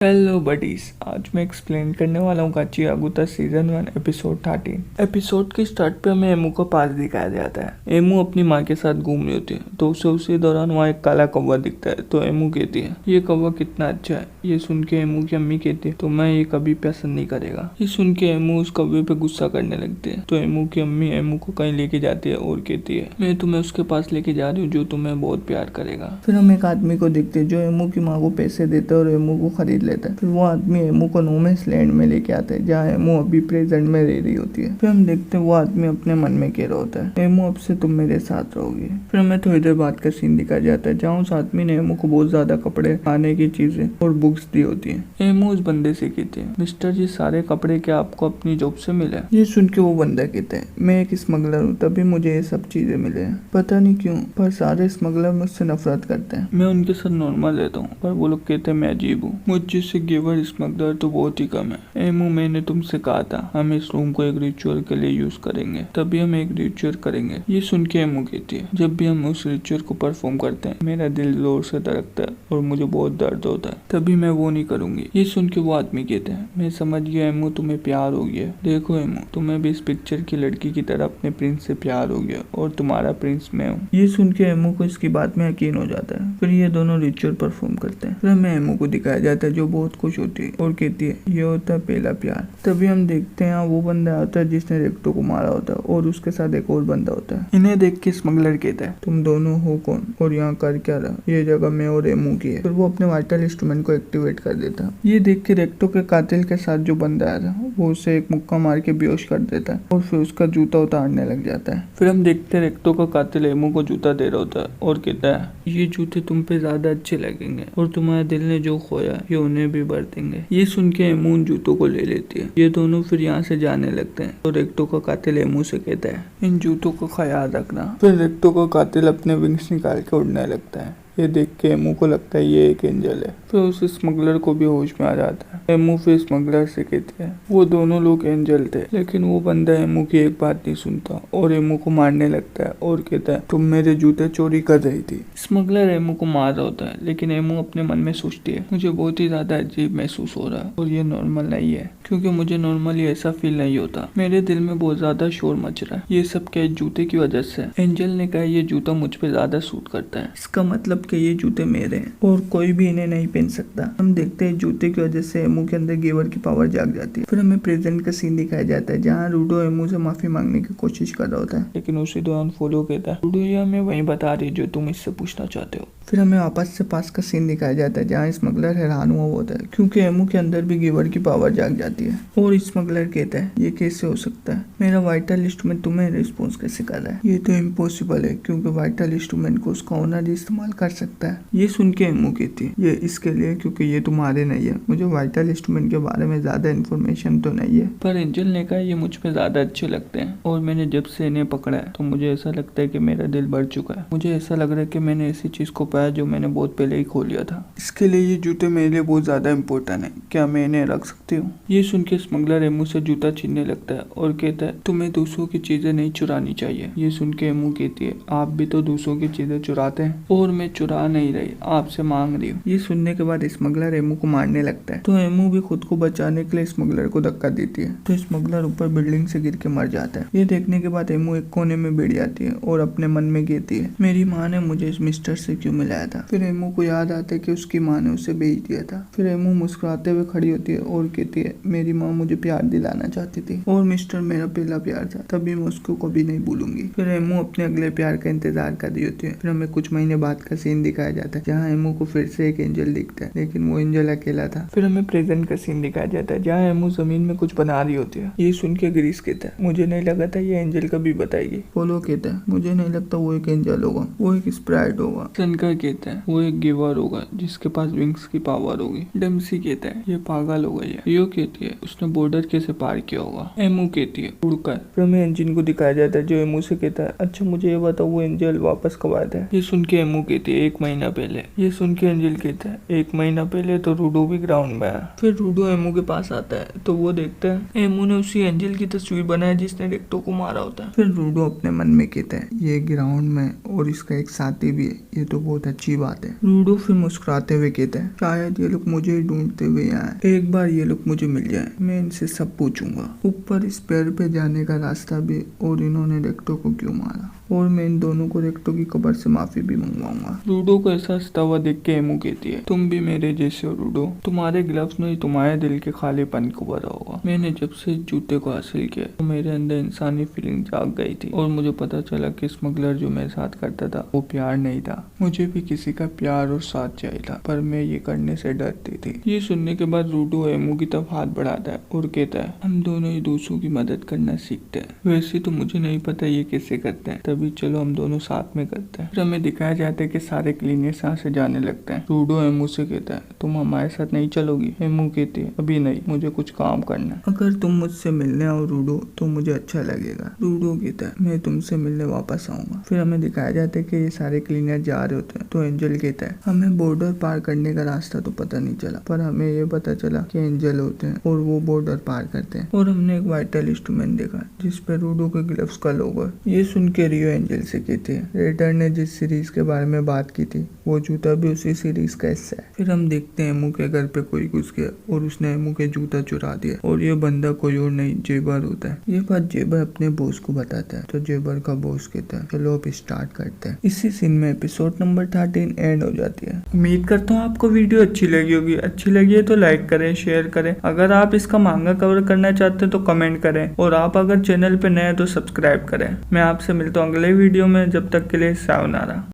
Hello buddies, आज मैं explain करने वाला हूँ काची आगुता सीजन 1 एपिसोड 13। एपिसोड के स्टार्ट पे हमें एमू को पास दिखाया जाता है। एमू अपनी माँ के साथ घूम रही होती है तो उसे उसी दौरान वहाँ एक काला कौवा दिखता है। तो एमू कहती है ये कौवा कितना अच्छा है। ये सुन के एमू की अम्मी कहती है तो मैं ये कभी पसंद नहीं करेगा। ये सुन के एमू उस कौवे पे गुस्सा करने लगती है। तो एमू की अम्मी एमू को कहीं लेके जाती है और कहती है मैं तुम्हें उसके पास लेके जा रही हूँ जो तुम्हें बहुत प्यार करेगा। फिर हम एक आदमी को देखते हैं जो एमू की माँ को पैसे देता है और एमू को खरीद लेता है। फिर वो आदमी एमू को नोमैंस लैंड में लेके आता है जहाँ एमू अभी प्रेजेंट में रह रही होती है। फिर हम देखते हैं वो आदमी अपने मन में कह रहा होता है एमू अब से तुम मेरे साथ रहोगी। फिर हमें थोड़ी देर बाद का सीन दिखाया जाता है जहाँ उस आदमी ने एमू को बहुत ज्यादा कपड़े, खाने की चीजें और बुक्स दी होती है। एमू उस बंदे से कहती है मिस्टर जी सारे कपड़े क्या आपको अपनी जॉब से मिले। ये सुन के वो बंदा कहता है मैं एक स्मगलर हूँ तभी मुझे ये सब चीजें मिले हैं। पता नहीं क्यों पर सारे स्मगलर मुझसे नफरत करते हैं। मैं उनके साथ नॉर्मल रहता हूँ पर वो लोग कहते हैं मैं अजीब हूँ। मुझ जैसे गिवर स्मगलर तो बहुत ही कम है। एमू मैंने तुमसे कहा था हम इस रूम को एक रिचुअल के लिए यूज करेंगे तभी हम एक रिचुअल करेंगे। ये सुन के एमू कहती है जब भी हम उस रिचुअल को परफॉर्म करते हैं मेरा दिल जोर से धड़कता है और मुझे बहुत दर्द होता है तभी मैं वो नहीं करूंगी। ये सुन के वो आदमी कहते हैं मैं समझ गया एमू तुम्हें प्यार हो गया। देखो एमू तुम्हें भी इस पिक्चर की लड़की की तरह अपने प्रिंस से प्यार हो गया और तुम्हारा प्रिंस मैं हूँ। ये सुन के एमू को इसकी बात में यकीन हो जाता है। फिर ये दोनों रिचुअल परफॉर्म करते हैं। फिर हमें एमू को दिखाया जाता है जो बहुत खुश होती है और कहती है ये होता है पहला प्यार। तभी हम देखते हैं वो बंदा आता है जिसने रेक्टो को मारा होता है और उसके साथ एक और बंदा होता है। इन्हें देख के स्मगलर कहता है तुम दोनों हो कौन और यहाँ कर क्या रहा। ये जगह मैं और एमू की है। फिर वो अपने वाइटल इंस्ट्रूमेंट को एक्टिवेट कर देता है। ये देख के रेक्टो के कातिल के साथ जो बंदा आया था वो उसे एक मुक्का मार के बेहोश कर देता है और फिर उसका जूता उतारने लग जाता है। फिर हम देखते हैं रेक्टो का कातिल एमू को जूता दे रहा होता है और कहता है ये जूते तुम पे ज्यादा अच्छे लगेंगे और तुम्हारे दिल ने जो खोया ये उन्हें भी भर देंगे। ये सुन के एमू उन जूतों को ले लेती है। ये दोनों फिर यहाँ से जाने लगते हैं और रेक्टो का कातिल एमू से कहता है इन जूतों का ख्याल रखना। फिर रेक्टो का कातिल अपने विंग्स निकाल के उड़ने लगता है। ये देख के एमू को लगता है ये एक एंजल है। फिर उस स्मगलर को भी होश में आ जाता है। एमू फिर स्मगलर से कहती है वो दोनों लोग एंजल थे लेकिन वो बंदा एमू की एक बात नहीं सुनता और एमू को मारने लगता है और कहता है तुम मेरे जूते चोरी कर रही थी। स्मगलर एमू को मार रहा होता है लेकिन एमू अपने मन में सोचती है मुझे बहुत ही ज्यादा अजीब महसूस हो रहा है और ये नॉर्मल नहीं है क्योंकि मुझे नॉर्मली ऐसा फील नहीं होता। मेरे दिल में बहुत ज्यादा शोर मच रहा है। ये सब क्या जूते की वजह से। एंजल ने कहा ये जूता मुझ पे ज्यादा सूट करता है। इसका मतलब कि ये जूते मेरे हैं और कोई भी इन्हें नहीं पहन सकता। हम देखते हैं जूते की वजह से एमू के अंदर गिवर की पावर जाग जाती है। फिर हमें प्रेजेंट का सीन दिखाया जाता है जहाँ रूडो एमू से माफी मांगने की कोशिश कर रहा होता है लेकिन उसी दौरान फॉलो कहता है रूडो ये हमें वही बता रही जो तुम इससे पूछना चाहते हो। फिर हमें वापस से पास का सीन दिखाया जाता है जहाँ स्मगलर हैरान हुआ होता है क्योंकि एमू के अंदर भी गिवर की पावर जाग जाती है और स्मगलर कहता है ये कैसे हो सकता है। मेरा वाइटल इंस्ट्रूमेंट तुम्हें रिस्पॉन्स कैसे कर रहा है। ये तो इम्पॉसिबल है क्योंकि वाइटल इंस्ट्रूमेंट को उसका ओनर इस्तेमाल कर सकता है। ये सुन के एमू कहती है ये इसके लिए क्योंकि ये तुम्हारे नहीं है। मुझे वाइटल इंस्ट्रूमेंट के बारे में ज्यादा इन्फॉर्मेशन तो नहीं है पर एंजल ने कहा ये मुझ पे ज्यादा अच्छे लगते हैं और मैंने जब से इन्हें पकड़ा है तो मुझे ऐसा लगता है कि मेरा दिल भर चुका है। मुझे ऐसा लग रहा है कि मैंने ऐसी चीज को पाया जो मैंने बहुत पहले ही खो लिया था। इसके लिए ये जूते मेरे लिए बहुत ज्यादा इम्पोर्टेंट है। क्या मैं इन्हें रख सकती हूँ। ये सुन के स्मगलर एमू से जूता छीनने लगता है और कहता है तुम्हें दूसरों की चीजें नहीं चुरानी चाहिए। ये सुन के एमू कहती है आप भी तो दूसरों की चीजें चुराते हैं और मैं चुरा नहीं रही आपसे मांग रही हूँ। ये सुनने के बाद स्मगलर एमू को मारने लगता है तो एमू भी खुद को बचाने के लिए स्मगलर को धक्का देती है तो स्मगलर ऊपर बिल्डिंग से गिर के मर जाता है। ये देखने के बाद एमू एक कोने में बैठ जाती है और अपने मन में कहती है मेरी माँ ने मुझे इस मिस्टर से क्यों मिलाया था। फिर एमू को याद आता है कि उसकी माँ ने उसे बेच दिया था। फिर एमू मुस्कुराते हुए खड़ी होती है और कहती है मेरी माँ मुझे प्यार दिलाना चाहती थी और मिस्टर मेरा पहला प्यार था तभी मैं उसको कभी नहीं भूलूंगी। फिर एमू अपने अगले प्यार का इंतजार कर रही होती है। फिर हमें कुछ महीने बाद का सीन दिखाया जाता है जहाँ एमू को फिर से एक एंजल दिखता है लेकिन वो एंजल अकेला था। फिर हमें प्रेजेंट का सीन दिखाया जाता है जहाँ एमू जमीन में कुछ बना रही होती है। ये सुन के ग्रीस कहता है मुझे नहीं लगा था ये एंजल कभी बताएगी। पोलो कहता है मुझे नहीं लगता वो एक एंजल होगा वो एक स्प्राइट होगा। सनका कहता है वो एक गिवर होगा जिसके पास विंग्स की पावर होगी। डेम्सी कहता है ये पागल हो गई है। रियो कहती है उसने बॉर्डर कैसे पार किया होगा। एमू कहती है उड़कर। फिर हमें एंजिन को दिखाया जाता है जो एमू से कहता है अच्छा मुझे ये बताओ वो एंजल वापस कब आया था। ये सुन के एमू कहती है 1 महीना पहले। ये सुन के एंजल कहता है 1 महीना पहले तो रूडो भी ग्राउंड में आया। फिर रूडो एमू के पास आता है तो वो देखता है एमू ने उसी एंजल की तस्वीर बनाई जिसने रेक्टो को मारा होता है। फिर रूडो अपने मन में कहता है ये ग्राउंड में और इसका एक साथी भी है ये तो बहुत अच्छी बात है। रूडो फिर मुस्कुराते हुए कहता है, शायद ये लोग मुझे ही ढूंढते हुए आए। एक बार ये लोग मुझे मिल जाए, मैं इनसे सब पूछूंगा। ऊपर इस पेड़ पे जाने का रास्ता भी, और इन्होंने रेक्टो को क्यों मारा, और मैं इन दोनों को रेक्टो की कब्र से माफी भी मंगवाऊंगा। रूडो को ऐसा हंसता हुआ देख के एमू कहती है, तुम भी मेरे जैसे हो रूडो, तुम्हारे ग्लव्स में ही तुम्हारे दिल के खालीपन को भरा होगा। मैंने जब से जूते को हासिल किया तो मेरे अंदर इंसानी फीलिंग जाग गई थी, और मुझे पता चला कि स्मगलर जो मेरे साथ करता था वो प्यार नहीं था। मुझे भी किसी का प्यार और साथ चाहिए था, पर मैं ये करने से डरती थी। ये सुनने के बाद रूडो एमू की तरफ हाथ बढ़ाता है और कहता है, हम दोनों ही दूसरों की मदद करना सीखते हैं। वैसे तो मुझे नहीं पता ये कैसे करते हैं, तभी चलो हम दोनों साथ में करते हैं। फिर हमें दिखाया जाता है कि सारे क्लीनर्स यहाँ से जाने लगते हैं। रूडो एमू से कहता है, तुम हमारे साथ नहीं चलोगी? एमू कहती है, अभी नहीं, मुझे कुछ काम करना है। अगर तुम मुझसे मिलने आओ रूडो तो मुझे अच्छा लगेगा। रूडो कहता है, मैं तुमसे मिलने वापस आऊंगा। फिर हमें दिखाया जाता है कि ये सारे क्लीनर जा रहे होते हैं, तो एंजल कहता है, हमें बॉर्डर पार करने का रास्ता तो पता नहीं चला, पर हमें ये पता चला कि एंजल होते हैं और वो बॉर्डर पार करते हैं। और हमने एक वाइटल इंस्ट्रूमेंट देखा जिसपे रूडो के ग्लव्स का लोगो है। ये सुन के रियो एंजल से कहते हैं, रेडर ने जिस सीरीज के बारे में बात की थी वो जूता भी उसी सीरीज का हिस्सा है। फिर हम देखते हैं एमू के घर पे कोई घुस गया और उसने एमू के जूता चुरा दिया, और ये बंदा कोई और नहीं जेबर होता है। ये बात जेबर अपने बॉस को बताता है, तो जेबर का बॉस कहता है, चलो अब स्टार्ट करते हैं। इसी सीन में एपिसोड नंबर 13 एंड हो जाती है। उम्मीद करता हूँ आपको वीडियो अच्छी लगी होगी। अच्छी लगी है तो लाइक करें, शेयर करें। अगर आप इसका मांगा कवर करना चाहते हैं तो कमेंट करें, और आप अगर चैनल पे नए हैं तो सब्सक्राइब करें। मैं आपसे मिलता हूँ अगले वीडियो में, जब तक के लिए सायोनारा।